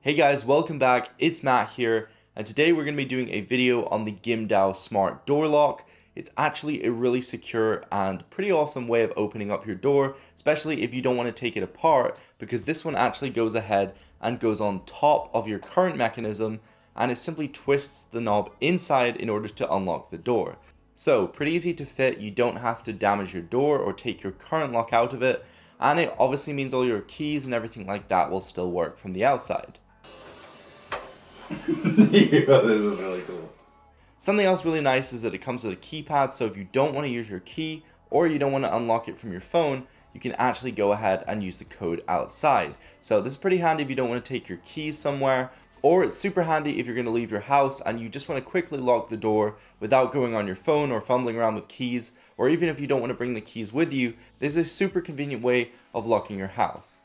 Hey guys, welcome back. It's Matt here, and today we're going to be doing a video on the Gimdow smart door lock. It's actually a really secure and pretty awesome way of opening up your door, especially if you don't want to take it apart, because this one actually goes ahead and goes on top of your current mechanism, and it simply twists the knob inside in order to unlock the door. So pretty easy to fit, you don't have to damage your door or take your current lock out of it, and it obviously means all your keys and everything like that will still work from the outside. This is really cool. Something else really nice is that it comes with a keypad, so if you don't want to use your key or you don't want to unlock it from your phone, you can actually go ahead and use the code outside. So this is pretty handy if you don't want to take your keys somewhere, or it's super handy if you're going to leave your house and you just want to quickly lock the door without going on your phone or fumbling around with keys, or even if you don't want to bring the keys with you, this is a super convenient way of locking your house.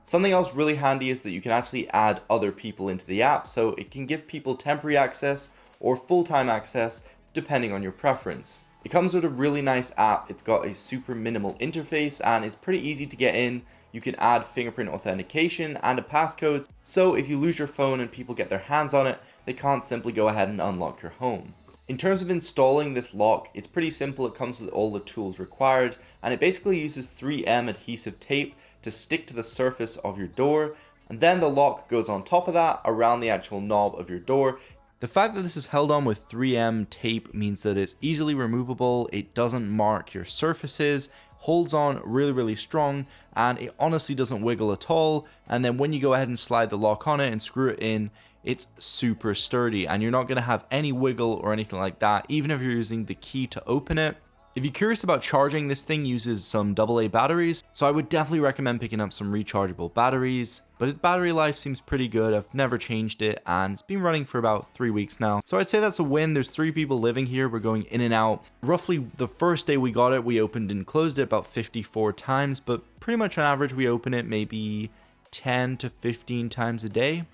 Something else really handy is that you can actually add other people into the app, so it can give people temporary access or full-time access depending on your preference. It comes with a really nice app. It's got a super minimal interface and it's pretty easy to get in. You can add fingerprint authentication and a passcode, so if you lose your phone and people get their hands on it, they can't simply go ahead and unlock your home. In terms of installing this lock, it's pretty simple. It comes with all the tools required, and it basically uses 3M adhesive tape to stick to the surface of your door, and then the lock goes on top of that around the actual knob of your door. The fact that this is held on with 3M tape means that it's easily removable, it doesn't mark your surfaces, holds on really strong, and it honestly doesn't wiggle at all. And then when you go ahead and slide the lock on it and screw it in, it's super sturdy and you're not going to have any wiggle or anything like that, even if you're using the key to open it. If you're curious about charging, this thing uses some AA batteries, so I would definitely recommend picking up some rechargeable batteries, but its battery life seems pretty good. I've never changed it and it's been running for about 3 weeks now, so I'd say that's a win. There's 3 people living here. We're going in and out. Roughly the first day we got it, we opened and closed it about 54 times, but pretty much on average we open it maybe 10 to 15 times a day,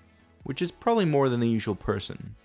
which is probably more than the usual person.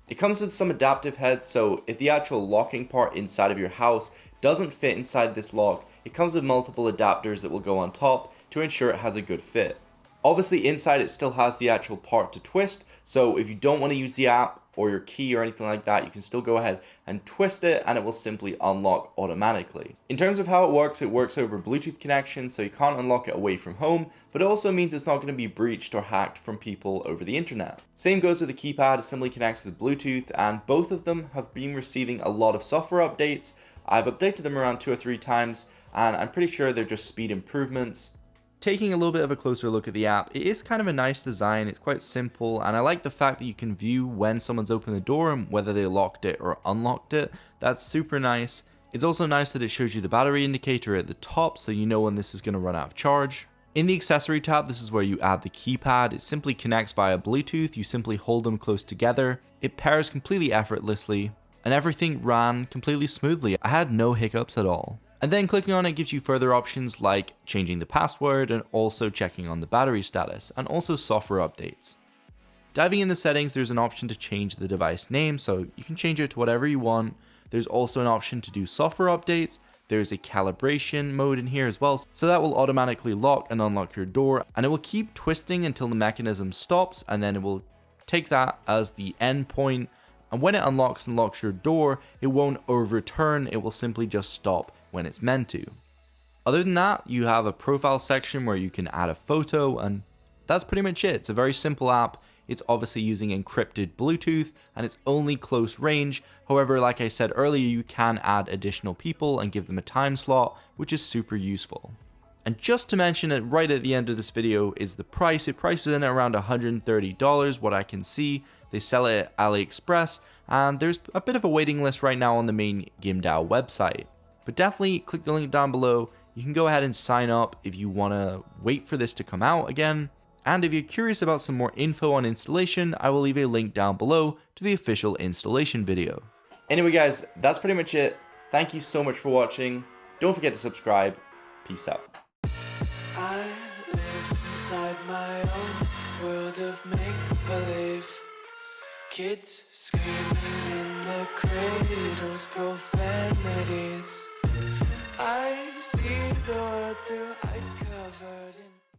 It comes with some adaptive heads, so if the actual locking part inside of your house doesn't fit inside this lock, it comes with multiple adapters that will go on top to ensure it has a good fit. Obviously inside it still has the actual part to twist, so if you don't want to use the app or your key or anything like that, you can still go ahead and twist it and it will simply unlock automatically. In terms of how it works over Bluetooth connection, so you can't unlock it away from home, but it also means it's not going to be breached or hacked from people over the internet. Same goes with the keypad. It simply connects with Bluetooth, and both of them have been receiving a lot of software updates. I've updated them around 2 or 3 times, and I'm pretty sure they're just speed improvements. Taking a little bit of a closer look at the app, it is kind of a nice design. It's quite simple, and I like the fact that you can view when someone's opened the door and whether they locked it or unlocked it. That's super nice. It's also nice that it shows you the battery indicator at the top, so you know when this is going to run out of charge. In the accessory tab, this is where you add the keypad. It simply connects via Bluetooth. You simply hold them close together. It pairs completely effortlessly, and everything ran completely smoothly. I had no hiccups at all. And then clicking on it gives you further options like changing the password and also checking on the battery status, and also software updates. Diving in the settings, there's an option to change the device name, so you can change it to whatever you want. There's also an option to do software updates. There's a calibration mode in here as well, so that will automatically lock and unlock your door, and it will keep twisting until the mechanism stops, and then it will take that as the end point. And when it unlocks and locks your door, it won't overturn, it will simply just stop when it's meant to. Other than that, you have a profile section where you can add a photo, and that's pretty much it. It's a very simple app. It's obviously using encrypted Bluetooth and it's only close range. However, like I said earlier, you can add additional people and give them a time slot, which is super useful. And just to mention it right at the end of this video is the price. It prices in at around $130, what I can see. They sell it at AliExpress, and there's a bit of a waiting list right now on the main Gimdow website. But definitely click the link down below. You can go ahead and sign up if you want to wait for this to come out again. And if you're curious about some more info on installation, I will leave a link down below to the official installation video. Anyway guys, that's pretty much it. Thank you so much for watching. Don't forget to subscribe. Peace out. I live inside my own world of make-believe. Kids screaming in the cradles, profanities. I see the world through ice covered in